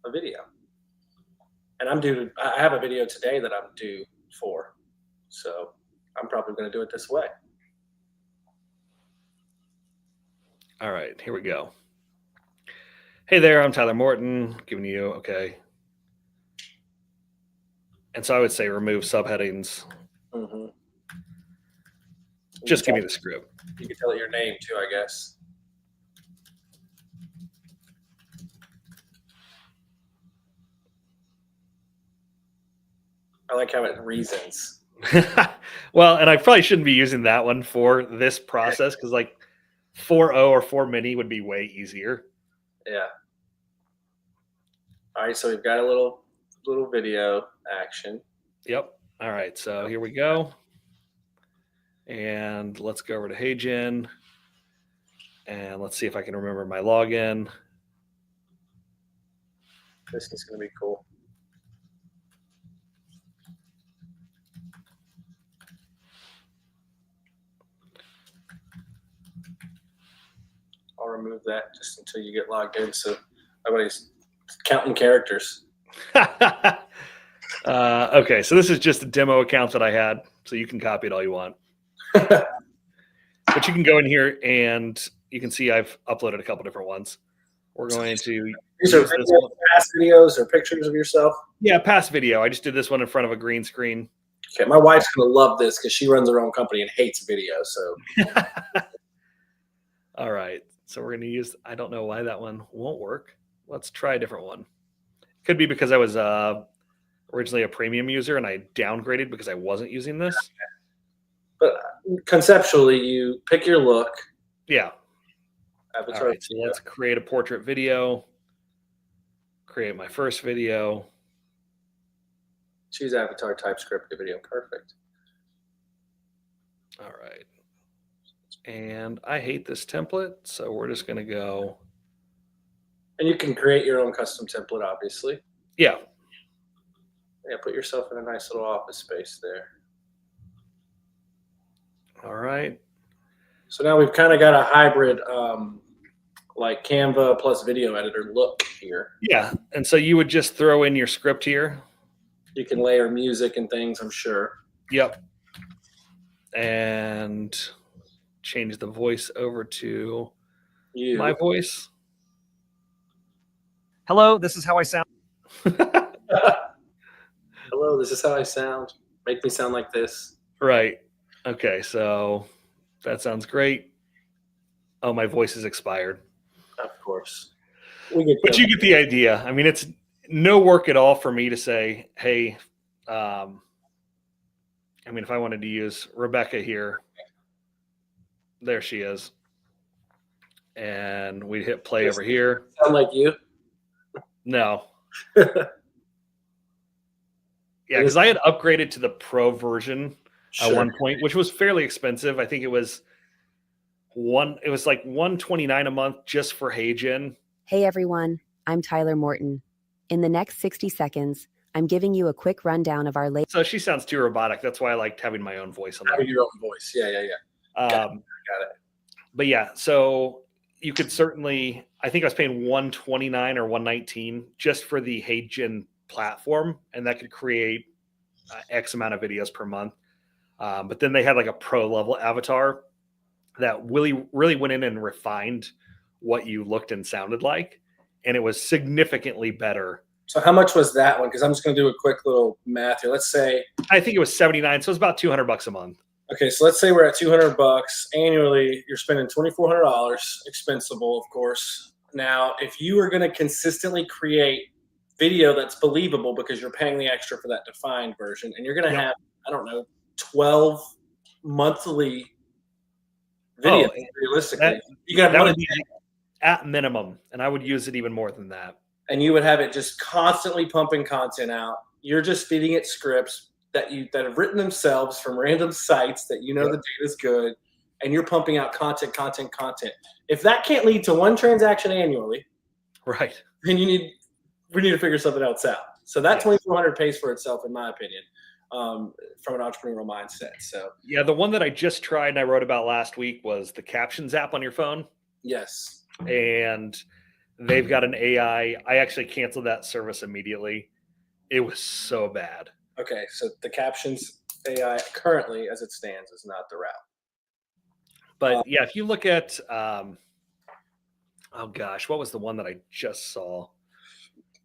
a video. And I have a video today that I'm due for. So I'm probably going to do it this way. All right, here we go. Hey there, I'm Tyler Morton, giving you, okay. And so I would say remove subheadings. Mm-hmm. Just give me the script. You can tell it your name too, I guess. I like how it reasons. Well, and I probably shouldn't be using that one for this process because like 4.0 or 4 mini would be way easier. Yeah. All right, so we've got a little video action. Yep. All right, so here we go. And let's go over to HeyGen. And let's see if I can remember my login. This is going to be cool. I'll remove that just until you get logged in, so nobody's counting characters. Okay, so this is just a demo account that I had, so you can copy it all you want. But you can go in here and you can see I've uploaded a couple different ones. We're going to These are past videos or pictures of yourself? Yeah, past video. I just did this one in front of a green screen. Okay, my wife's going to love this because she runs her own company and hates video. So, all right. So we're going to use, I don't know why that one won't work. Let's try a different one. Could be because I was originally a premium user and I downgraded because I wasn't using this. But conceptually, you pick your look. Yeah. Avatar. All right, so let's create a portrait video. Create my first video. Choose avatar type script video. Perfect. All right. And I hate this template, so we're just going to go. And you can create your own custom template, obviously. Yeah. Yeah, put yourself in a nice little office space there. All right. So now we've kind of got a hybrid, like Canva plus video editor look here. Yeah. And so you would just throw in your script here. You can layer music and things, I'm sure. Yep. And change the voice over to my voice. Hello, this is how I sound. Hello, this is how I sound. Make me sound like this. Right. Okay, so that sounds great. Oh, my voice is expired. Of course. But you get the idea. I mean, it's no work at all for me to say, hey, I mean, if I wanted to use Rebecca here, there she is. And we'd hit play over here. Sound like you? No. Yeah, because I had upgraded to the Pro version at one point, which was fairly expensive. I think it was like $129 a month just for HeyGen. Hey everyone, I'm Tyler Morton. In the next 60 seconds, I'm giving you a quick rundown of our latest. So she sounds too robotic. That's why I liked having my own voice on there. Having your own voice. Yeah. Got it. But yeah, so you could certainly, I think I was paying $129 or $119 just for the HeyGen platform, and that could create X amount of videos per month. But then they had like a pro level avatar that really went in and refined what you looked and sounded like, and it was significantly better. So how much was that one? Because I'm just going to do a quick little math here. Let's say I think it was $79, so it's about $200 a month. Okay, so let's say we're at $200 annually. You're spending $2,400, expensable, of course. Now, if you are going to consistently create video that's believable because you're paying the extra for that defined version, and you're going to have, I don't know, 12 monthly videos, realistically. That would be at minimum, and I would use it even more than that. And you would have it just constantly pumping content out. You're just feeding it scripts that have written themselves from random sites that the data is good, and you're pumping out content. If that can't lead to one transaction annually, right, then we need to figure something else out. So that $2,400 pays for itself, in my opinion, from an entrepreneurial mindset. So yeah, the one that I just tried and I wrote about last week was the Captions app on your phone. Yes, and they've got an AI. I actually canceled that service immediately. It was so bad. Okay, so the Captions AI currently, as it stands, is not the route. But yeah, if you look at, oh gosh, what was the one that I just saw?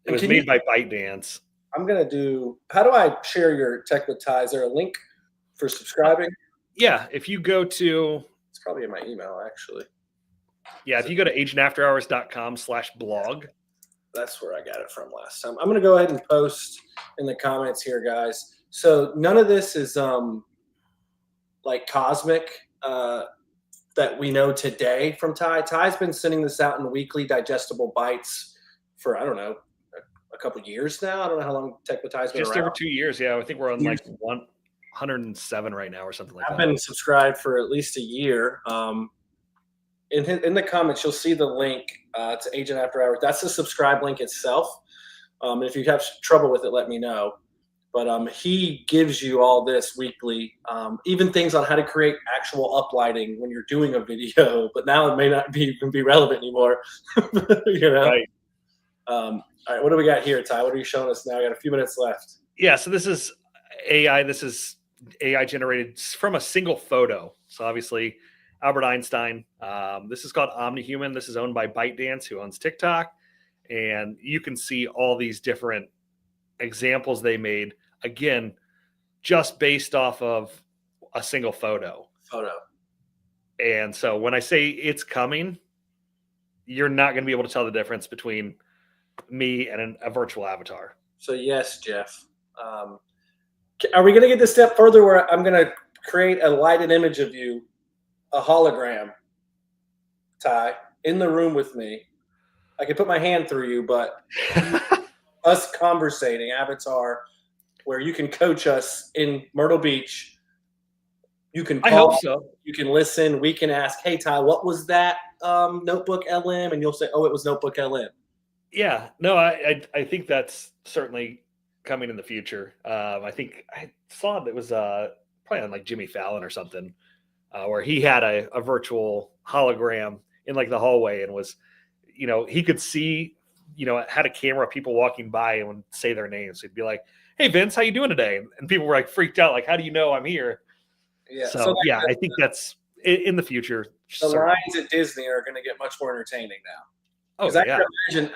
It was made by ByteDance. I'm going to do, how do I share your Tech with Ty? Is there a link for subscribing? Yeah, if you go to, it's probably in my email, actually. Yeah, if you go to agentafterhours.com/blog. That's where I got it from last time. I'm going to go ahead and post in the comments here, guys. So none of this is like cosmic that we know today from Ty. Ty's been sending this out in weekly digestible bites for, I don't know, a couple years now. I don't know how long Tech with Ty's been just around. over 2 years. Yeah, I think we're on like 107 right now or something like that. I've been subscribed for at least a year. In the comments, you'll see the link to Agent After Hours. That's the subscribe link itself. And if you have trouble with it, let me know. But he gives you all this weekly, even things on how to create actual uplighting when you're doing a video. But now it may not be relevant anymore. Right. All right, what do we got here, Ty? What are you showing us now? I got a few minutes left. Yeah, so this is AI. This is AI generated from a single photo. So obviously, Albert Einstein. This is called OmniHuman. This is owned by ByteDance, who owns TikTok, and you can see all these different examples they made. Again, just based off of a single photo. And so when I say it's coming, you're not going to be able to tell the difference between me and a virtual avatar. So yes, Jeff. Are we going to get this step further where I'm going to create a lighted image of you, a hologram, Ty, in the room with me? I could put my hand through you, but us conversating, avatar, where you can coach us in Myrtle Beach. You can I call, hope so. you can listen. We can ask, hey, Ty, what was that Notebook LM? And you'll say, oh, it was Notebook LM. Yeah, no, I think that's certainly coming in the future. I think I saw that it was probably on like Jimmy Fallon or something, where he had a virtual hologram in like the hallway and was, he could see, had a camera, people walking by and would say their names. He'd be like, hey, Vince, how you doing today? And people were like freaked out, like, how do you know I'm here? Yeah. So yeah, I think that's in the future. The lines at Disney are going to get much more entertaining now. Oh, I yeah. can imagine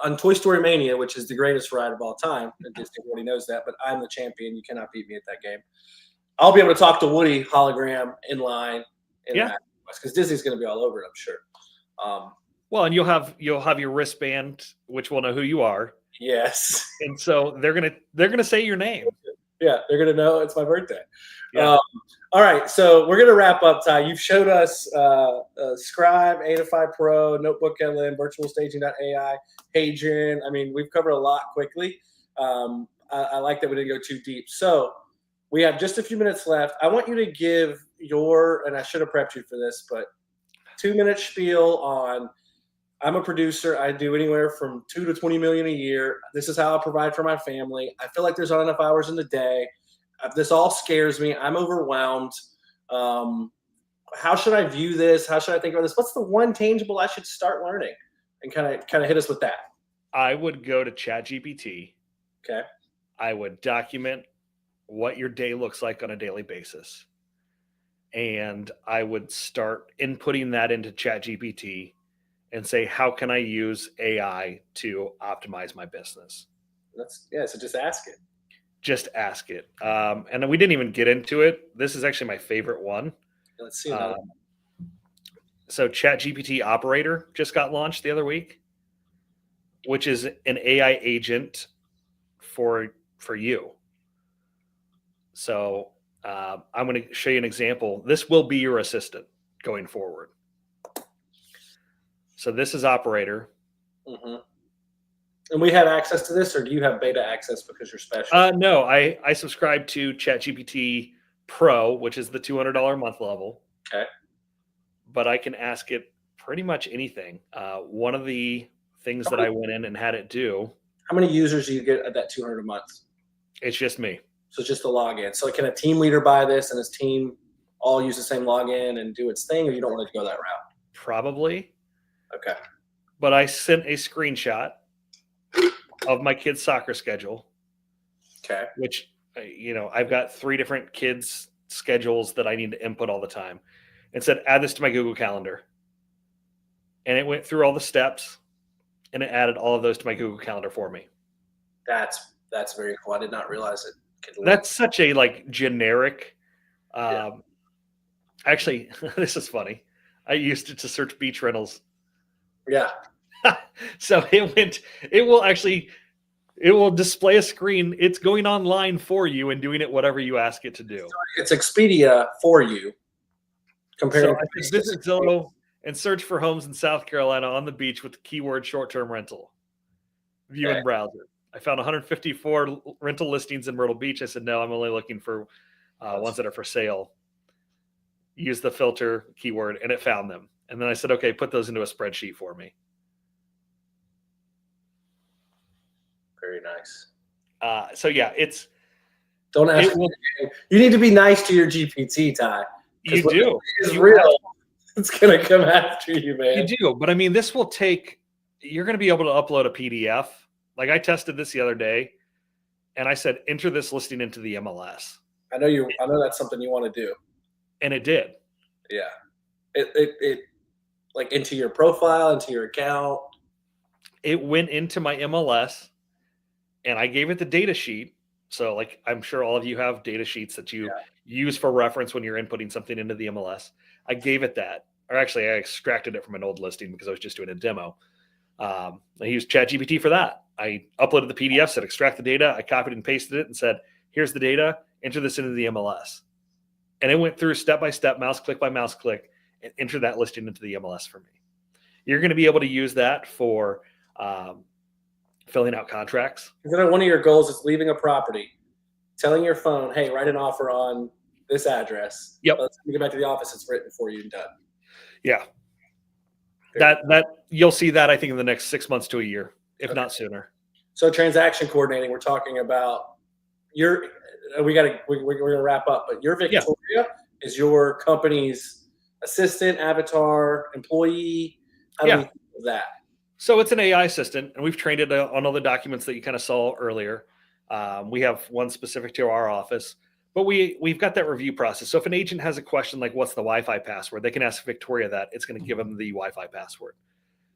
on Toy Story Mania, which is the greatest ride of all time, and Disney already knows that, but I'm the champion. You cannot beat me at that game. I'll be able to talk to Woody hologram in line. Because Disney's going to be all over it, I'm sure. Well, and you'll have your wristband, which will know who you are. Yes. And so they're gonna say your name. Yeah, they're gonna know it's my birthday. Yeah. All right, so we're gonna wrap up, Ty. You've showed us Scribe, Adafruit Pro, Notebook LM, VirtualStaging.ai, Hadrian. I mean, we've covered a lot quickly. I like that we didn't go too deep. So we have just a few minutes left. I want you to give and I should have prepped you for this, but 2-minute spiel on. I'm a producer. I do anywhere from 2 to 20 million a year. This is how I provide for my family. I feel like there's not enough hours in the day. This all scares me. I'm overwhelmed. How should I view this? How should I think about this? What's the one tangible I should start learning? And kind of hit us with that. I would go to ChatGPT. Okay. I would document what your day looks like on a daily basis. And I would start inputting that into ChatGPT and say, how can I use AI to optimize my business? So just ask it. Just ask it. And we didn't even get into it. This is actually my favorite one. Let's see. So ChatGPT Operator just got launched the other week, which is an AI agent for you. So I'm going to show you an example. This will be your assistant going forward. So this is Operator. Mm-hmm. And we have access to this, or do you have beta access because you're special? No, I subscribe to ChatGPT Pro, which is the $200 a month level. Okay. But I can ask it pretty much anything. One of the things that I went in and had it do. How many users do you get at that $200 a month? It's just me. So it's just a login. So can a team leader buy this and his team all use the same login and do its thing, or you don't want to go that route? Probably. Okay. But I sent a screenshot of my kids' soccer schedule. Okay. Which, I've got 3 different kids' schedules that I need to input all the time. And said, add this to my Google Calendar. And it went through all the steps, and it added all of those to my Google Calendar for me. That's very cool. I did not realize it could. That's such a generic. Actually, this is funny. I used it to search beach rentals. Yeah. So it will display a screen. It's going online for you and doing it whatever you ask it to do. It's Expedia for you. Compared So I could visit Zillow and search for homes in South Carolina on the beach with the keyword short-term rental. View in browser. I found 154 rental listings in Myrtle Beach. I said, no, I'm only looking for ones that are for sale. Use the filter keyword, and it found them. And then I said, okay, put those into a spreadsheet for me. Very nice. So yeah, Don't ask. It will- You need to be nice to your GPT, Ty. You 'Cause when do. It's You real. It's gonna come after you, man. You do, but I mean, this will take. You're going to be able to upload a PDF. Like I tested this the other day, and I said, enter this listing into the MLS, I know that's something you want to do. and it did. Yeah. It like into your profile, into your account. It went into my MLS, and I gave it the data sheet. So, like, I'm sure all of you have data sheets that you use for reference when you're inputting something into the MLS. I gave it that, or actually, I extracted it from an old listing because I was just doing a demo. I used ChatGPT for that. I uploaded the PDF, said extract the data. I copied and pasted it and said, here's the data, enter this into the MLS. And it went through step by step, mouse click by mouse click, and enter that listing into the MLS for me. You're going to be able to use that for filling out contracts. Then one of your goals is leaving a property, telling your phone, hey, write an offer on this address. Yep. Let's get back to the office. It's written for you and done. Yeah. That you'll see that, I think, in the next 6 months to a year, if not sooner. So transaction coordinating, we're talking about we're gonna wrap up, but your Victoria is your company's assistant, avatar, employee. How do we think of that? So it's an AI assistant, and we've trained it on all the documents that you kind of saw earlier. We have one specific to our office, but we've got that review process. So if an agent has a question like what's the Wi-Fi password, they can ask Victoria that. It's going to give them the Wi-Fi password.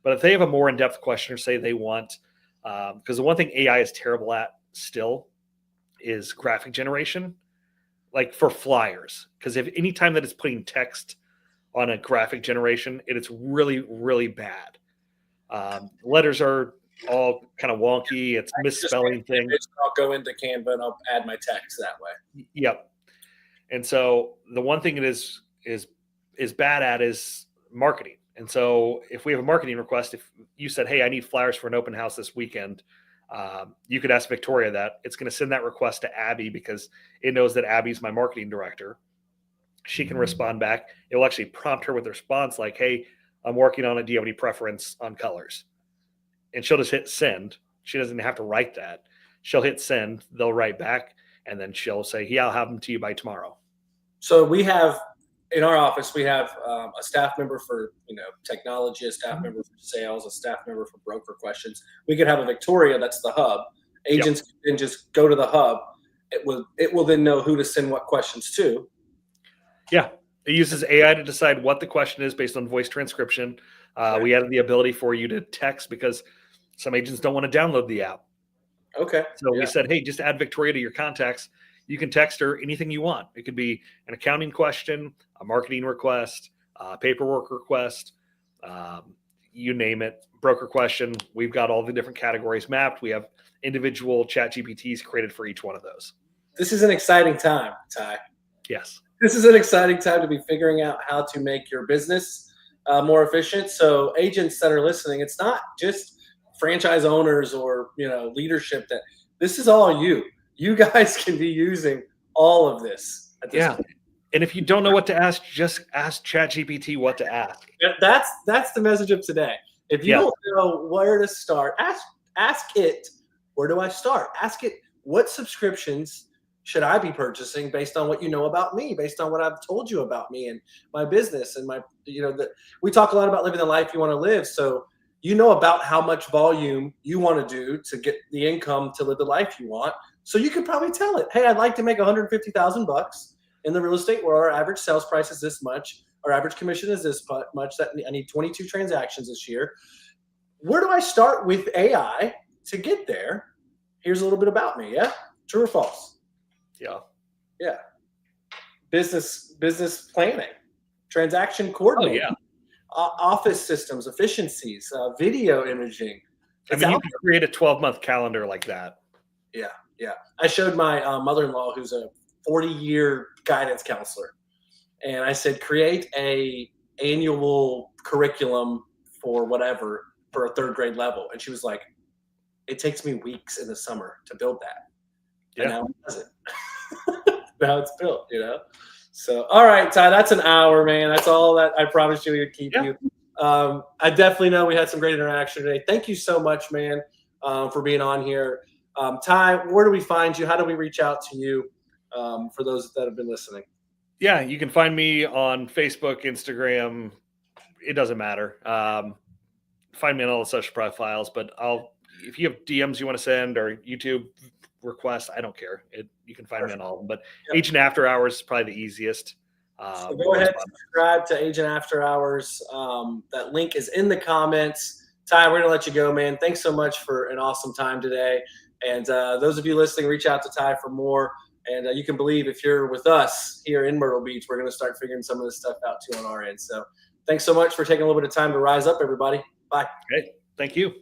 But if they have a more in-depth question or say they want, because the one thing AI is terrible at still is graphic generation, like for flyers. Because if any time that it's putting text on a graphic generation, it's really, really bad. Letters are all kind of wonky. It's misspelling things. I'll go into Canva and I'll add my text that way. Yep. And so the one thing it is bad at is marketing. And so if we have a marketing request, if you said, hey, I need flyers for an open house this weekend, you could ask Victoria that. It's going to send that request to Abby because it knows that Abby's my marketing director. She can respond back. It will actually prompt her with a response like, hey, I'm working on it. Do you have any preference on colors? And she'll just hit send. She doesn't have to write that. She'll hit send. They'll write back. And then she'll say, yeah, I'll have them to you by tomorrow. So we have, in our office, we have a staff member for technology, a staff member for sales, a staff member for broker questions. We could have a Victoria, that's the hub. Agents can just go to the hub. It will then know who to send what questions to. Yeah. It uses AI to decide what the question is based on voice transcription. We added the ability for you to text because some agents don't want to download the app. Okay. So we said, hey, just add Victoria to your contacts. You can text her anything you want. It could be an accounting question, a marketing request, a paperwork request, you name it, broker question. We've got all the different categories mapped. We have individual ChatGPTs created for each one of those. This is an exciting time, Ty. Yes. This is an exciting time to be figuring out how to make your business more efficient. So agents that are listening, it's not just franchise owners or leadership. That this is all you. You guys can be using all of this at this point. And if you don't know what to ask, just ask ChatGPT what to ask. That's the message of today. If you don't know where to start, ask it, where do I start? Ask it, what subscriptions should I be purchasing based on what you know about me, based on what I've told you about me and my business and my, we talk a lot about living the life you want to live. So you know about how much volume you want to do to get the income to live the life you want. So you could probably tell it, hey, I'd like to make $150,000 in the real estate where our average sales price is this much. Our average commission is this much. That I need 22 transactions this year. Where do I start with AI to get there? Here's a little bit about me. Yeah. True or false? Yeah. Business planning, transaction coordinating, office systems, efficiencies, video imaging. You can create a 12-month calendar like that. Yeah. I showed my mother-in-law, who's a 40-year guidance counselor, and I said, create a annual curriculum for whatever for a third grade level. And she was like, it takes me weeks in the summer to build that. And now it doesn't. Now it's built, So, all right, Ty, that's an hour, man. That's all that I promised you we would keep you. I definitely know we had some great interaction today. Thank you so much, man, for being on here. Ty, where do we find you? How do we reach out to you? for those that have been listening? Yeah, you can find me on Facebook, Instagram. It doesn't matter. Find me on all the social profiles, but if you have DMs you want to send or YouTube requests, I don't care. You can find me on all of them. But Yep. Agent After Hours is probably the easiest. So go ahead and subscribe to Agent After Hours. That link is in the comments. Ty, we're going to let you go, man. Thanks so much for an awesome time today. And those of you listening, reach out to Ty for more. And you can believe if you're with us here in Myrtle Beach, we're going to start figuring some of this stuff out too on our end. So thanks so much for taking a little bit of time to rise up, everybody. Bye. Okay. Thank you.